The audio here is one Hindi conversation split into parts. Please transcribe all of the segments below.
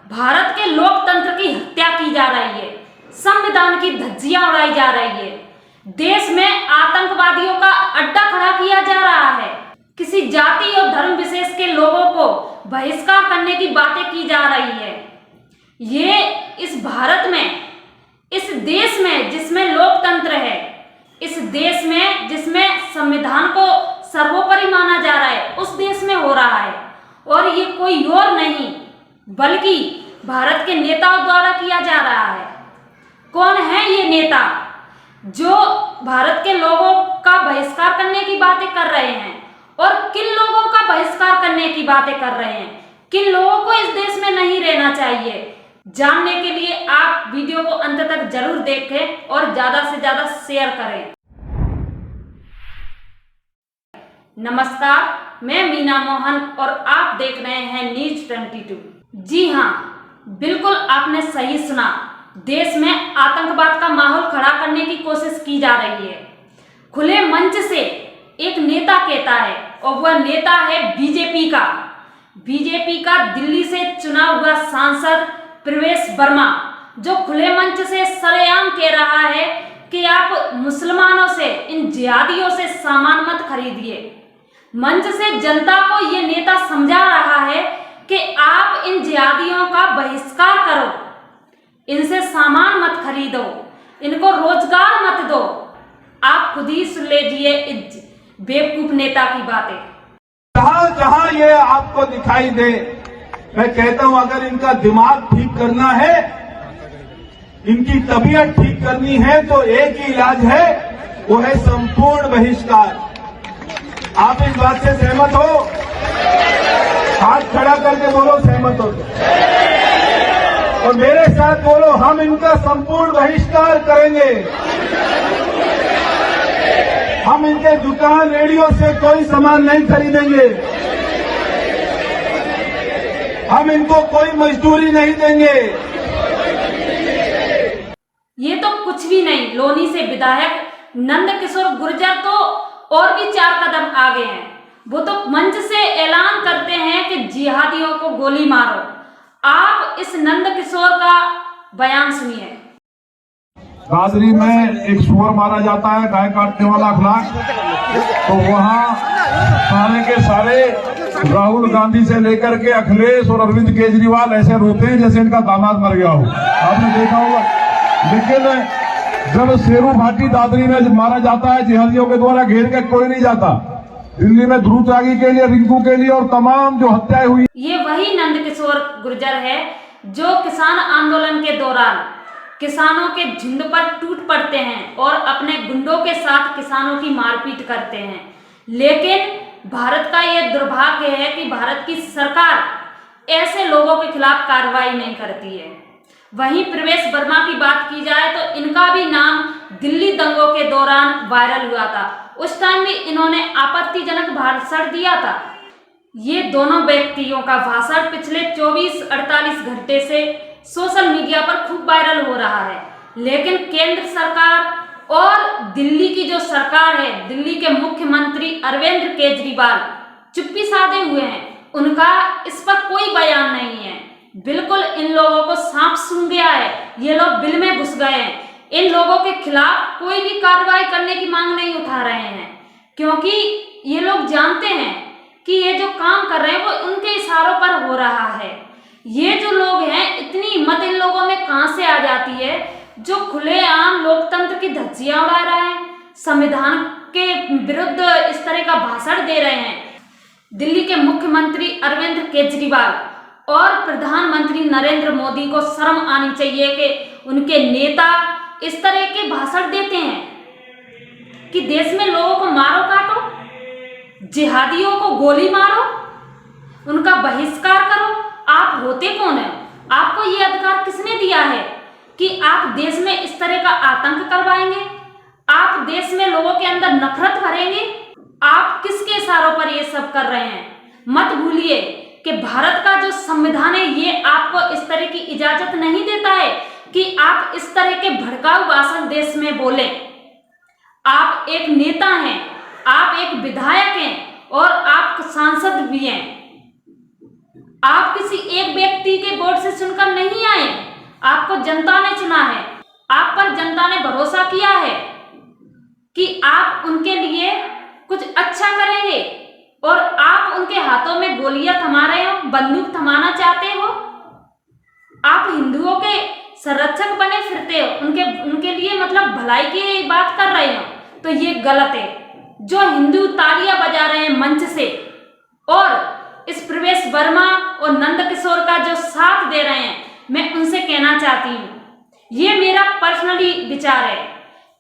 भारत के लोकतंत्र की हत्या की जा रही है, संविधान की धज्जियां उड़ाई जा रही है, देश में आतंकवादियों का अड्डा खड़ा किया जा रहा है, किसी जाति और धर्म विशेष के लोगों को बहिष्कार करने की बातें की जा रही है। ये इस भारत में, इस देश में जिसमें लोकतंत्र है, इस देश में जिसमें संविधान को सर्वोपरि माना जा रहा है, उस देश में हो रहा है। और ये कोई और नहीं बल्कि भारत के नेताओं द्वारा किया जा रहा है। कौन है ये नेता जो भारत के लोगों का बहिष्कार करने की बातें कर रहे हैं? और किन लोगों का बहिष्कार करने की बातें कर रहे हैं? किन लोगों को इस देश में नहीं रहना चाहिए? जानने के लिए आप वीडियो को अंत तक जरूर देखें और ज्यादा से ज्यादा शेयर करें। नमस्कार, मैं मीना मोहन और आप देख रहे हैं न्यूज 22। जी हाँ, बिल्कुल आपने सही सुना। देश में आतंकवाद का माहौल खड़ा करने की कोशिश की जा रही है। खुले मंच से एक नेता कहता है, और वह नेता है बीजेपी का दिल्ली से चुना हुआ सांसद प्रवेश वर्मा, जो खुले मंच से सरेआम कह रहा है कि आप मुसलमानों से, इन जिहादियों से सामान मत खरीदिए। मंच से जनता को ये नेता समझा रहा है कि आप इन जिहादियों का बहिष्कार करो, इनसे सामान मत खरीदो, इनको रोजगार मत दो। आप खुद ही सुन लीजिए इस बेवकूफ नेता की बातें। जहां जहां ये आपको दिखाई दे, मैं कहता हूं अगर इनका दिमाग ठीक करना है, इनकी तबीयत ठीक करनी है, तो एक ही इलाज है, वो है संपूर्ण बहिष्कार। आप इस बात से सहमत हो? हाथ खड़ा करके बोलो सहमत हो, और मेरे साथ बोलो हम इनका संपूर्ण बहिष्कार करेंगे। हम इनके दुकान रेडियो से कोई सामान नहीं खरीदेंगे, हम इनको कोई मजदूरी नहीं देंगे। ये तो कुछ भी नहीं। लोनी से विधायक नंद किशोर गुर्जर तो और भी 4 कदम आगे हैं। वो तो मंच से ऐलान करते हैं कि जिहादियों को गोली मारो। आप इस नंद किशोर का बयान सुनिए। दादरी में एक सुअर मारा जाता है, गाय काटने वाला अखलाक, तो वहाँ सारे के सारे राहुल गांधी से लेकर के अखिलेश और अरविंद केजरीवाल ऐसे रोते हैं जैसे इनका दामाद मर गया हो। आपने देखा होगा। लेकिन जब शेरू भाटी दादरी में मारा जाता है जिहादियों के द्वारा, घेर के कोई नहीं जाता। दिल्ली में ध्रुव त्यागी के लिए, रिंकू के लिए और तमाम जो हत्याएं हुई। ये वही नंद किशोर गुर्जर है जो किसान आंदोलन के दौरान किसानों के झुंड पर टूट पड़ते हैं और अपने गुंडों के साथ किसानों की मारपीट करते हैं। लेकिन भारत का यह दुर्भाग्य है कि भारत की सरकार ऐसे लोगों के खिलाफ कार्रवाई नहीं करती है। वहीं प्रवेश वर्मा की बात की जाए तो इनका भी नाम दिल्ली दंगों के दौरान वायरल हुआ था। उस टाइम भी इन्होंने आपत्तिजनक भाषण दिया था। ये दोनों व्यक्तियों का भाषण पिछले 24-48 घंटे से सोशल मीडिया पर खूब वायरल हो रहा है। लेकिन केंद्र सरकार और दिल्ली की जो सरकार है, दिल्ली के मुख्यमंत्री अरविंद केजरीवाल चुप्पी साधे हुए हैं। उनका इस पर कोई बयान नहीं है। बिल्कुल इन लोगों को सांप सूंघ गया है। ये लोग बिल में घुस गए हैं। इन लोगों के खिलाफ कोई भी कार्रवाई करने की मांग नहीं उठा रहे हैं, क्योंकि ये लोग जानते हैं कि ये जो काम कर रहे हैं वो उनके इशारों पर हो रहा है। ये जो लोग हैं, इतनी हिम्मत इन लोगों में कहां से आ जाती है जो खुलेआम लोकतंत्र की धज्जियां उड़ा रहे हैं, संविधान के विरुद्ध इस तरह का भाषण दे रहे हैं। दिल्ली के मुख्यमंत्री अरविंद केजरीवाल और प्रधानमंत्री नरेंद्र मोदी को शर्म आनी चाहिए कि उनके नेता इस तरह के भाषण देते हैं कि देश में लोगों को मारो काटो, जिहादियों को गोली मारो, उनका बहिष्कार करो। आप होते कौन है? आपको ये अधिकार किसने दिया है कि आप देश में इस तरह का आतंक करवाएंगे? आप देश में लोगों के अंदर नफरत भरेंगे? आप किसके इशारों पर ये सब कर रहे हैं? मत भूलिए कि भारत का जो संविधान है ये आपको इस तरह की इजाजत नहीं देता है कि आप इस तरह के भड़काऊ भाषण देश में बोलें। आप एक नेता हैं, आप एक विधायक हैं और आप सांसद भी हैं। आप किसी एक व्यक्ति के वोट से चुनकर नहीं आए, आपको जनता ने चुना है। आप पर जनता ने भरोसा किया है कि आप उनके लिए कुछ अच्छा करेंगे, और आप उनके हाथों में गोलियां थमा रहे हो, बंदूक थमाना चाहते हो। आप हिंदुओं के संरक्षक बने फिरते हो, उनके लिए मतलब भलाई की बात कर रहे हो, तो ये गलत है। जो हिंदू तालियां बजा रहे हैं मंच से, और इस प्रवेश वर्मा और नंद किशोर का जो साथ दे रहे हैं, मैं उनसे कहना चाहती हूँ, ये मेरा पर्सनली विचार है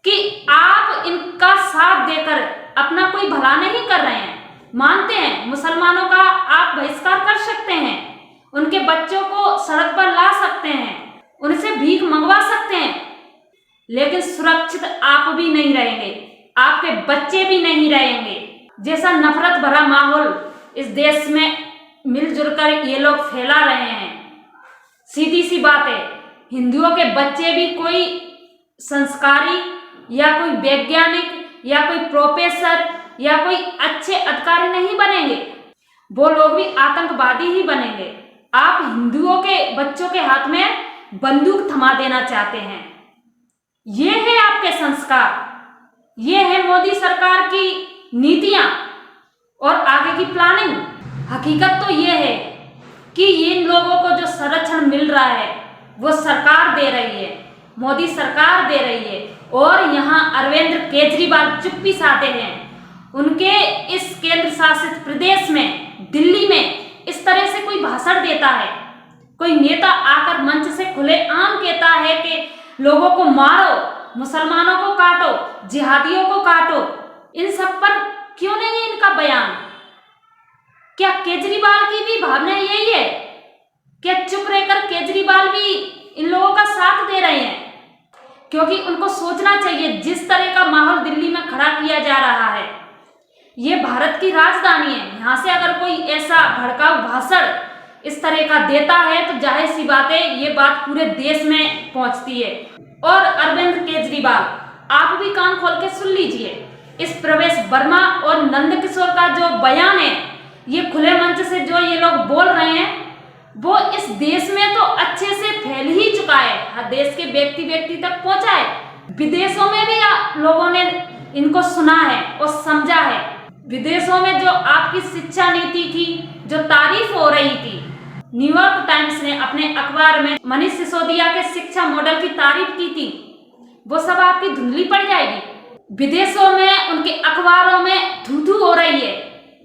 कि आप इनका साथ देकर अपना कोई भला नहीं कर रहे हैं। मानते हैं मुसलमानों का आप बहिष्कार कर सकते हैं, उनके बच्चों को सड़क पर ला सकते हैं, उनसे भीख मंगवा सकते हैं, लेकिन सुरक्षित आप भी नहीं रहेंगे, आपके बच्चे भी नहीं रहेंगे। जैसा नफरत भरा माहौल इस देश में मिलजुल कर ये लोग फैला रहे हैं, सीधी सी बात है, हिंदुओं के बच्चे भी कोई संस्कारी या कोई वैज्ञानिक या कोई प्रोफेसर या कोई अच्छे अधिकारी नहीं बनेंगे, वो लोग भी आतंकवादी ही बनेंगे। आप हिंदुओं के बच्चों के हाथ में बंदूक थमा देना चाहते हैं। ये है आपके संस्कार, ये है मोदी सरकार की नीतियां और आगे की प्लानिंग। हकीकत तो ये है कि इन लोगों को जो संरक्षण मिल रहा है वो सरकार दे रही है, मोदी सरकार दे रही है, और यहाँ अरविंद केजरीवाल चुप्पी साधे हैं। उनके इस केंद्र शासित प्रदेश में, दिल्ली में इस तरह से कोई भाषण देता है, कोई नेता आकर मंच से खुलेआम कहता है कि लोगों को मारो, मुसलमानों को काटो, जिहादियों को काटो, इन सब पर क्यों नहीं है इनका बयान? क्या केजरीवाल की भी भावना यही है? क्या चुप रहकर केजरीवाल भी इन लोगों का साथ दे रहे हैं? क्योंकि उनको सोचना चाहिए, जिस तरह का माहौल दिल्ली में खड़ा किया जा रहा है, ये भारत की राजधानी है, यहाँ से अगर कोई ऐसा भड़काऊ भाषण इस तरह का देता है तो जाहिर सी बात है ये बात पूरे देश में पहुंचती है। और अरविंद केजरीवाल, आप भी कान खोल के सुन लीजिए, इस प्रवेश वर्मा और नंद किशोर का जो बयान है, ये खुले मंच से जो ये लोग बोल रहे हैं, वो इस देश में तो अच्छे से फैल ही चुका है, हर देश के व्यक्ति तक पहुंचा है। विदेशों में भी लोगों ने इनको सुना है और समझा है। विदेशों में जो आपकी शिक्षा नीति की जो तारीफ हो रही थी, न्यूयॉर्क टाइम्स ने अपने अखबार में मनीष सिसोदिया के शिक्षा मॉडल की तारीफ की थी, वो सब आपकी धुंधली पड़ जाएगी। विदेशों में उनके अखबारों में थू-थू हो रही है,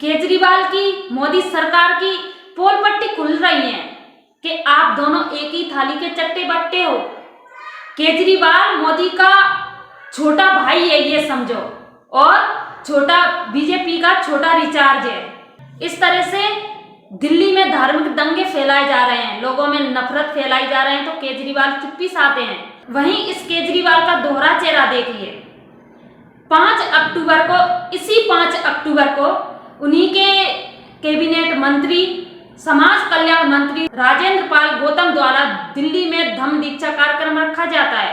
केजरीवाल की, मोदी सरकार की पोल पट्टी खुल रही है कि आप दोनों एक ही थाली के चट्टे बट्टे हो। केजरीवाल मोदी का छोटा भाई है, ये समझो, और छोटा बीजेपी का छोटा रिचार्ज है। इस तरह से दिल्ली में धार्मिक दंगे फैलाए जा रहे हैं, लोगों में नफरत फैलाई जा रहे हैं, तो केजरीवाल चुप्पी साधे हैं। वहीं इस केजरीवाल का दोहरा चेहरा देखिए, 5 अक्टूबर को, इसी 5 अक्टूबर को उन्हीं के कैबिनेट मंत्री, समाज कल्याण मंत्री राजेंद्र पाल गौतम द्वारा दिल्ली में धम्म दीक्षा कार्यक्रम रखा जाता है,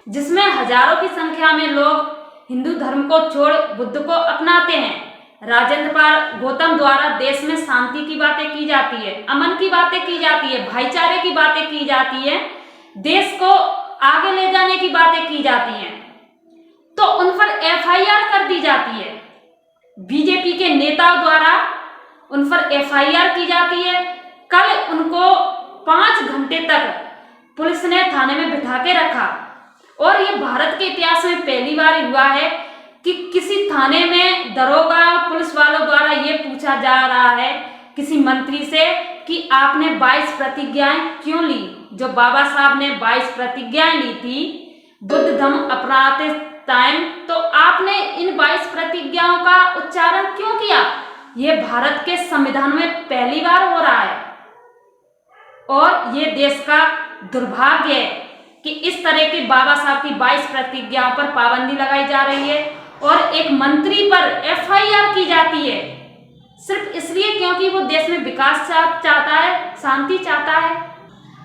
जिसमें हजारों की संख्या में लोग हिंदू धर्म को छोड़ बुद्ध को अपनाते हैं। राजेंद्र पाल गौतम द्वारा देश में शांति की बातें की जाती है, अमन की बातें की जाती है, भाईचारे की बातें की जाती है, देश को आगे ले जाने की बातें की जाती हैं, तो उन पर FIR कर दी जाती है। बीजेपी के नेताओं द्वारा उन पर FIR की जाती है। कल उनको 5 घंटे तक पुलिस ने थाने में बिठा के रखा, और ये भारत के इतिहास में पहली बार हुआ है कि किसी थाने में दरोगा पुलिस वालों द्वारा ये पूछा जा रहा है किसी मंत्री से कि आपने 22 प्रतिज्ञाएं क्यों ली। जो बाबा साहब ने 22 प्रतिज्ञाएं ली थी बुद्ध धम्म अपनाते टाइम, तो आपने इन 22 प्रतिज्ञाओं का उच्चारण क्यों किया? ये भारत के संविधान में पहली बार हो रहा है, और ये देश का दुर्भाग्य है कि इस तरह की बाबा साहब की 22 प्रतिज्ञाओं पर पाबंदी लगाई जा रही है, और एक मंत्री पर FIR की जाती है सिर्फ इसलिए क्योंकि वो देश में विकास चाहता है, शांति चाहता है।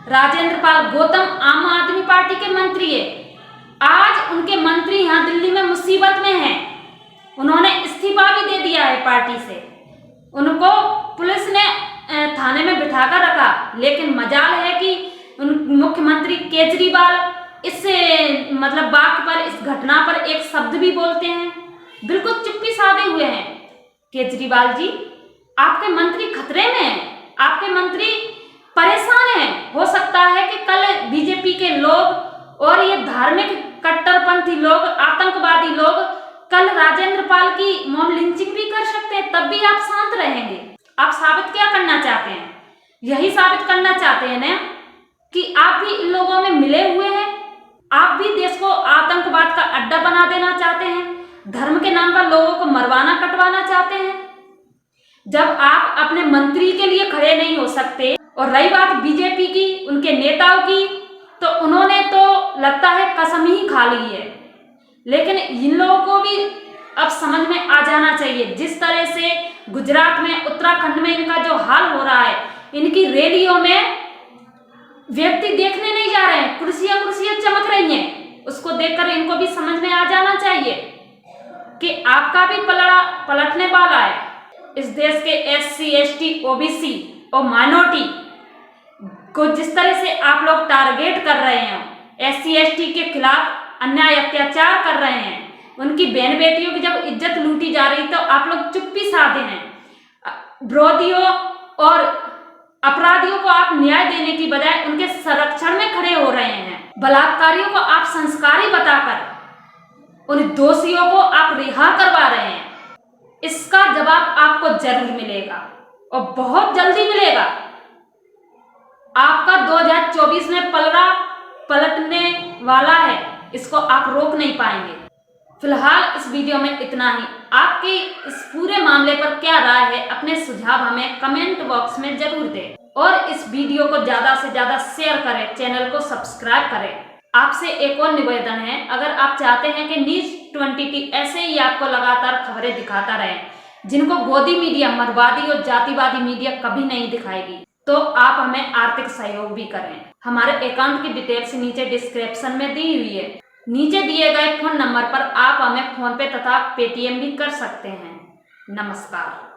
राजेंद्र पाल गौतम आम आदमी पार्टी के मंत्री है, आज उनके मंत्री यहाँ दिल्ली में मुसीबत में हैं, उन्होंने इस्तीफा भी दे दिया है पार्टी से। उनको पुलिस ने थाने में बिठाकर रखा, लेकिन मजाल है कि मुख्यमंत्री केजरीवाल इस मतलब बात पर, इस घटना पर एक शब्द भी बोलते हैं, बिल्कुल चुप्पी साधे हुए हैं। केजरीवाल जी, आपके मंत्री खतरे में हैं, आपके मंत्री परेशान हैं। हो सकता है कि कल बीजेपी के लोग और ये धार्मिक कट्टरपंथी लोग, आतंकवादी लोग कल राजेंद्र पाल की मॉब लिंचिंग भी कर सकते हैं, तब भी आप शांत रहेंगे। आप साबित क्या करना चाहते हैं? यही साबित करना चाहते हैं ना कि आप भी इन लोगों में मिले हुए हैं, आप भी देश को आतंकवाद का अड्डा बना देना चाहते हैं, धर्म के नाम पर लोगों को मरवाना कटवाना चाहते हैं। जब आप अपने मंत्री के लिए खड़े नहीं हो सकते, और रही बात बीजेपी की, उनके नेताओं की, तो उन्होंने तो लगता है कसम ही खा ली है। लेकिन इन लोगों को भी अब समझ में आ जाना चाहिए, जिस तरह से गुजरात में, उत्तराखंड में इनका जो हाल हो रहा है, इनकी रैलियों में व्यक्ति देखने नहीं जा रहे हैं, कुर्सियां चमक रही हैं, उसको देखकर इनको भी समझ में आ जाना चाहिए कि आपका भी पलड़ा पलटने वाला है। इस देश के SC, ST, OBC और माइनॉरिटी को जिस तरह से आप लोग टारगेट कर रहे हैं, SC, ST के खिलाफ अन्याय अत्याचार कर रहे हैं, उनकी बहन बेटियों की जब इज्जत लूटी जा रही तो आप लोग चुप्पी साधे हैं। विरोधियों और अपराधियों को आप न्याय देने की बजाय उनके संरक्षण में खड़े हो रहे हैं। बलात्कारियों को आप संस्कारी बताकर उन दोषियों को आप रिहा करवा रहे हैं। इसका जवाब आपको जरूर मिलेगा और बहुत जल्दी मिलेगा। आपका 2024 में पलड़ा पलटने वाला है, इसको आप रोक नहीं पाएंगे। फिलहाल इस वीडियो में इतना ही। आपकी इस पूरे मामले पर क्या राय है, अपने सुझाव हमें कमेंट बॉक्स में जरूर दें और इस वीडियो को ज्यादा से ज्यादा शेयर करें, चैनल को सब्सक्राइब करें। आपसे एक और निवेदन है, अगर आप चाहते हैं कि न्यूज़ 20T ऐसे ही आपको लगातार खबरें दिखाता रहे, जिनको गोदी मीडिया, मरवादी और जातिवादी मीडिया कभी नहीं दिखाएगी, तो आप हमें आर्थिक सहयोग भी करें। हमारे अकाउंट की डिटेल्स नीचे डिस्क्रिप्शन में दी हुई है। नीचे दिए गए फोन नंबर पर आप हमें फोन पे तथा पेटीएम भी कर सकते हैं। नमस्कार।